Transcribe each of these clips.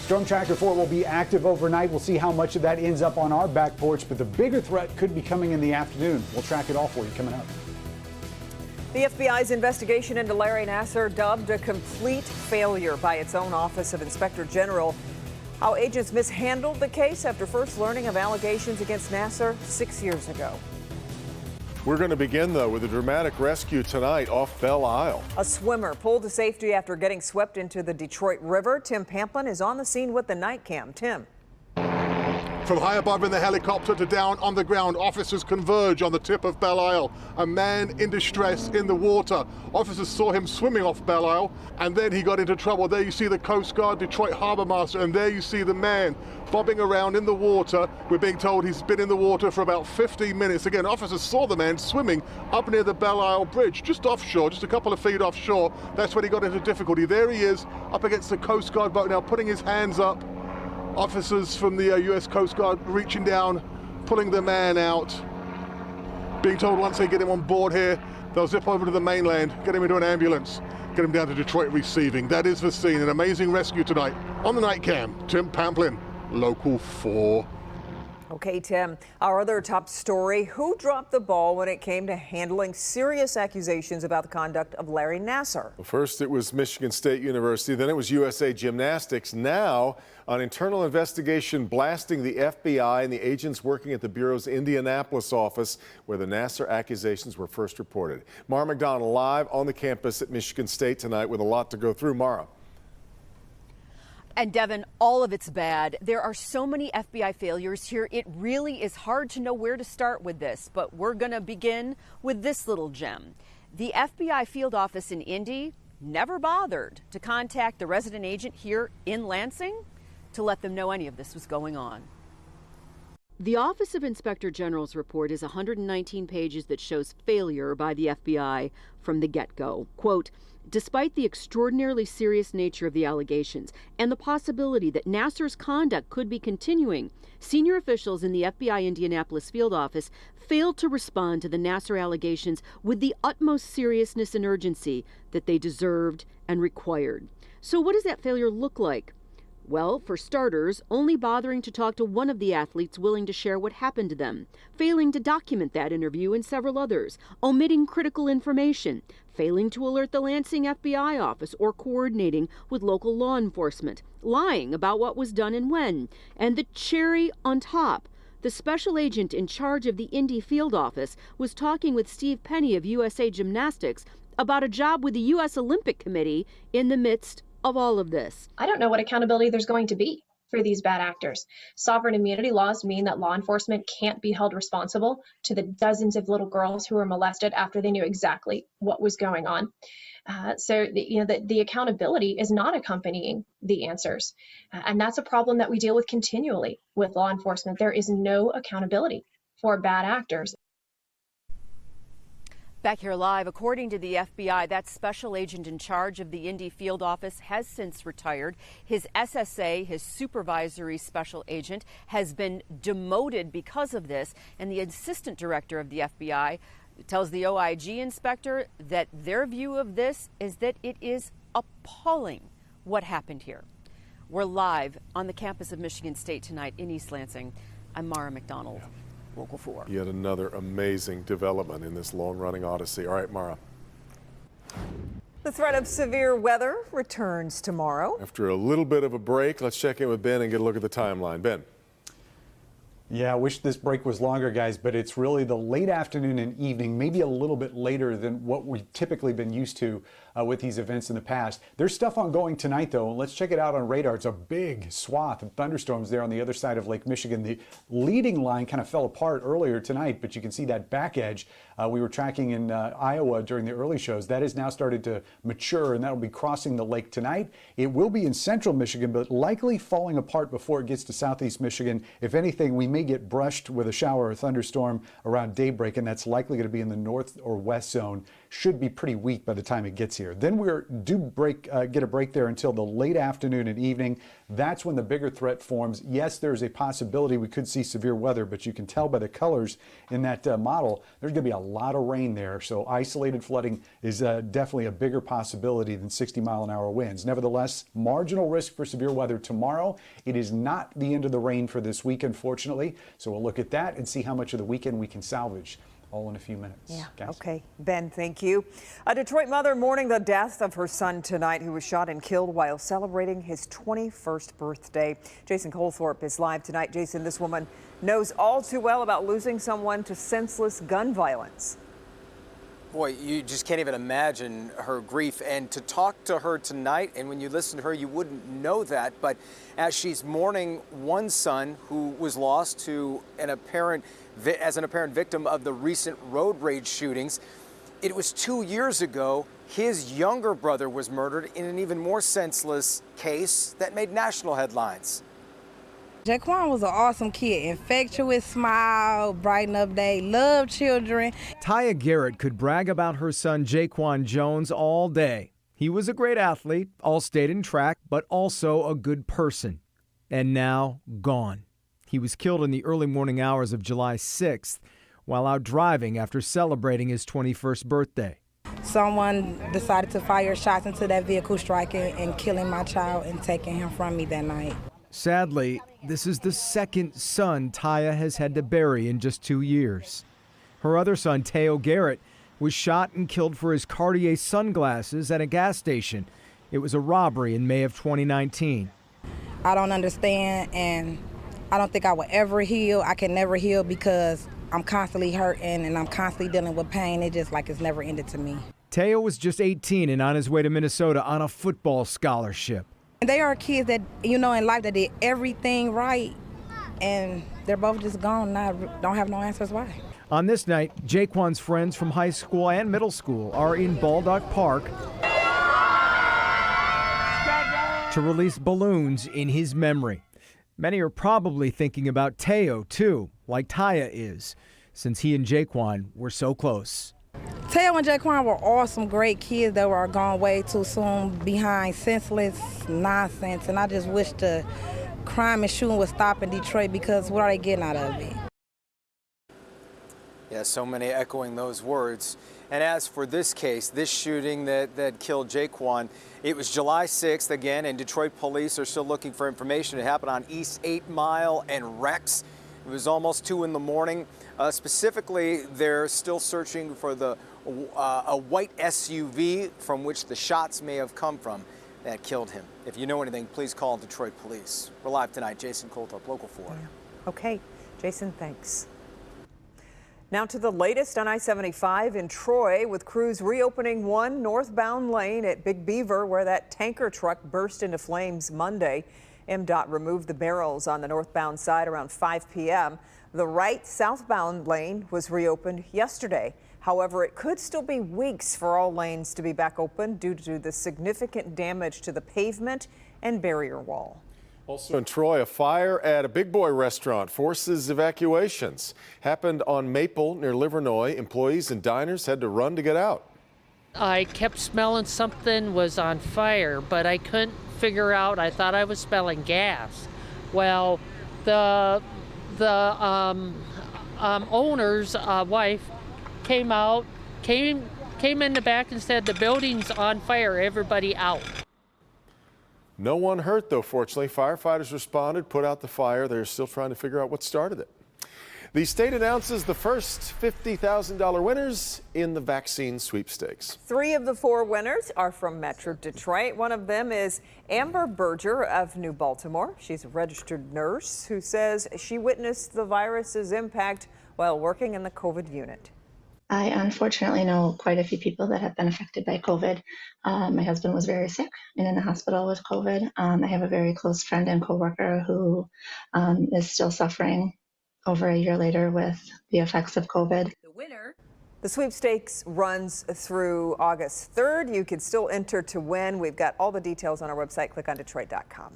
Storm Tracker 4 will be active overnight. We'll see how much of that ends up on our back porch, but the bigger threat could be coming in the afternoon. We'll track it all for you coming up. The FBI's investigation into Larry Nassar, dubbed a complete failure by its own Office of Inspector General. How agents mishandled the case after first learning of allegations against Nassar 6 years ago. We're going to begin, though, with a dramatic rescue tonight off Belle Isle. A swimmer pulled to safety after getting swept into the Detroit River. Tim Pamplin is on the scene with the night cam. Tim. From high above in the helicopter to down on the ground, officers converge on the tip of Belle Isle. A man in distress in the water. Officers saw him swimming off Belle Isle, and then he got into trouble. There you see the Coast Guard Detroit Harbor Master, and there you see the man bobbing around in the water. We're being told he's been in the water for about 15 minutes. Again, officers saw the man swimming up near the Belle Isle Bridge, just offshore, just a couple of feet offshore. That's when he got into difficulty. There he is, up against the Coast Guard boat now, putting his hands up. Officers from the U.S. Coast Guard reaching down, pulling the man out. Being told once they get him on board here, they'll zip over to the mainland, get him into an ambulance, get him down to Detroit receiving. That is the scene. An amazing rescue tonight. On the night cam, Tim Pamplin, Local 4. Okay, Tim, our other top story, who dropped the ball when it came to handling serious accusations about the conduct of Larry Nassar? Well, first it was Michigan State University, then it was USA Gymnastics. Now, an internal investigation blasting the FBI and the agents working at the Bureau's Indianapolis office, where the Nassar accusations were first reported. Mara McDonald live on the campus at Michigan State tonight with a lot to go through. Mara. And Devin, all of it's bad. There are so many FBI failures here. It really is hard to know where to start with this, but we're going to begin with this little gem. The FBI field office in Indy never bothered to contact the resident agent here in Lansing to let them know any of this was going on. The Office of Inspector General's report is 119 pages that shows failure by the FBI from the get-go. Quote, despite the extraordinarily serious nature of the allegations and the possibility that Nassar's conduct could be continuing, senior officials in the FBI Indianapolis field office failed to respond to the Nassar allegations with the utmost seriousness and urgency that they deserved and required. So what does that failure look like? Well, for starters, only bothering to talk to one of the athletes willing to share what happened to them, failing to document that interview and several others, omitting critical information, failing to alert the Lansing FBI office or coordinating with local law enforcement, lying about what was done and when, and the cherry on top. The special agent in charge of the Indy field office was talking with Steve Penny of USA Gymnastics about a job with the U.S. Olympic Committee in the midst of all of this. I don't know what accountability there's going to be for these bad actors. Sovereign immunity laws mean that law enforcement can't be held responsible to the dozens of little girls who were molested after they knew exactly what was going on. So the accountability is not accompanying the answers. And that's a problem that we deal with continually with law enforcement. There is no accountability for bad actors. Back here live, according to the FBI, that special agent in charge of the Indy field office has since retired. His SSA, his supervisory special agent, has been demoted because of this. And the assistant director of the FBI tells the OIG inspector that their view of this is that it is appalling what happened here. We're live on the campus of Michigan State tonight in East Lansing. I'm Mara McDonald. Local 4. Yet another amazing development in this long-running odyssey. All right, Mara. The threat of severe weather returns tomorrow. After a little bit of a break, let's check in with Ben and get a look at the timeline. Ben. Yeah, I wish this break was longer, guys, but it's really the late afternoon and evening, maybe a little bit later than what we've typically been used to with these events in the past. There's stuff ongoing tonight, though. Let's check it out on radar. It's a big swath of thunderstorms there on the other side of Lake Michigan. The leading line kind of fell apart earlier tonight, but you can see that back edge we were tracking in Iowa during the early shows. That has now started to mature, and that'll be crossing the lake tonight. It will be in central Michigan, but likely falling apart before it gets to southeast Michigan. If anything, we may get brushed with a shower or thunderstorm around daybreak, and that's likely going to be in the north or west zone should be pretty weak by the time it gets here. Then we're get a break there until the late afternoon and evening. That's when the bigger threat forms. Yes, there's a possibility we could see severe weather, but you can tell by the colors in that model, there's going to be a lot of rain there. So isolated flooding is definitely a bigger possibility than 60-mile-an-hour winds. Nevertheless, marginal risk for severe weather tomorrow. It is not the end of the rain for this week, unfortunately. So we'll look at that and see how much of the weekend we can salvage. All in a few minutes. Yeah, guys. okay. Ben, thank you. A Detroit mother mourning the death of her son tonight, who was shot and killed while celebrating his 21st birthday. Jason Colthorpe is live tonight. Jason, this woman knows all too well about losing someone to senseless gun violence. Boy, you just can't even imagine her grief. And to talk to her tonight, and when you listen to her, you wouldn't know that. But as she's mourning one son who was lost to an apparent victim of the recent road rage shootings, it was 2 years ago his younger brother was murdered in an even more senseless case that made national headlines. Jaquan was an awesome kid, infectious, smile, brighten up day, loved children. Taya Garrett could brag about her son Jaquan Jones all day. He was a great athlete, all-state in track, but also a good person. And now, gone. He was killed in the early morning hours of July 6th while out driving after celebrating his 21st birthday. Someone decided to fire shots into that vehicle, striking and killing my child and taking him from me that night. Sadly, this is the second son Taya has had to bury in just 2 years. Her other son, Teo Garrett, was shot and killed for his Cartier sunglasses at a gas station. It was a robbery in May of 2019. I don't understand, and I don't think I will ever heal. I can never heal because I'm constantly hurting and I'm constantly dealing with pain. It's just like it's never ended to me. Teo was just 18 and on his way to Minnesota on a football scholarship. And they are kids that, in life that did everything right, and they're both just gone now. Don't have no answers why. On this night, Jaquan's friends from high school and middle school are in Baldock Park to release balloons in his memory. Many are probably thinking about Teo, too, like Taya is, since he and Jaquan were so close. Teo and Jaquan were awesome, great kids that were gone way too soon behind senseless nonsense. And I just wish the crime and shooting would stop in Detroit, because what are they getting out of it? Yeah, so many echoing those words. And as for this case, this shooting that killed Jaquan, it was July 6th again, and Detroit police are still looking for information. It happened on East 8 Mile and Rex. It was almost 2 in the morning. Specifically, they're still searching for a white SUV from which the shots may have come from that killed him. If you know anything, please call Detroit police. We're live tonight. Jason Colthorpe, Local 4. Yeah. Okay, Jason, thanks. Now to the latest on I-75 in Troy, with crews reopening one northbound lane at Big Beaver where that tanker truck burst into flames Monday. MDOT removed the barrels on the northbound side around 5 p.m. The right southbound lane was reopened yesterday. However, it could still be weeks for all lanes to be back open due to the significant damage to the pavement and barrier wall. Also in Troy, a fire at a Big Boy restaurant forces evacuations. Happened on Maple near Livernois. Employees and diners had to run to get out. I kept smelling something was on fire, but I couldn't figure out. I thought I was smelling gas. Well, the owner's wife came in the back and said the building's on fire, everybody out. No one hurt, though, fortunately. Firefighters responded, put out the fire. They're still trying to figure out what started it. The state announces the first $50,000 winners in the vaccine sweepstakes. 3 of the 4 winners are from Metro Detroit. One of them is Amber Berger of New Baltimore. She's a registered nurse who says she witnessed the virus's impact while working in the COVID unit. I unfortunately know quite a few people that have been affected by COVID. My husband was very sick and in the hospital with COVID. I have a very close friend and coworker who is still suffering over a year later with the effects of COVID. The sweepstakes runs through August 3rd. You can still enter to win. We've got all the details on our website. Click on Detroit.com.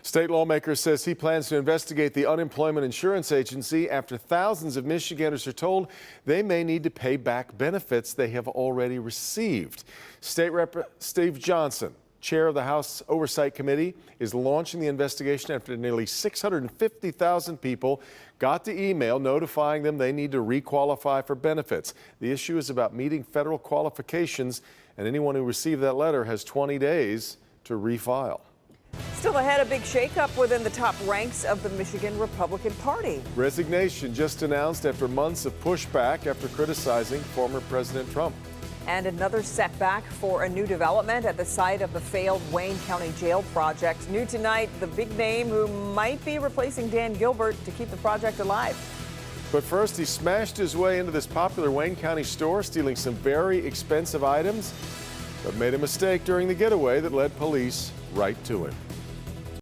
State lawmaker says he plans to investigate the Unemployment Insurance Agency after thousands of Michiganders are told they may need to pay back benefits they have already received. State Rep. Steve Johnson, chair of the House Oversight Committee, is launching the investigation after nearly 650,000 people got the email notifying them they need to requalify for benefits. The issue is about meeting federal qualifications, and anyone who received that letter has 20 days to refile. Still ahead, a big shakeup within the top ranks of the Michigan Republican Party. Resignation just announced after months of pushback after criticizing former President Trump. And another setback for a new development at the site of the failed Wayne County Jail project. New tonight, the big name who might be replacing Dan Gilbert to keep the project alive. But first, he smashed his way into this popular Wayne County store, stealing some very expensive items, but made a mistake during the getaway that led police right to him.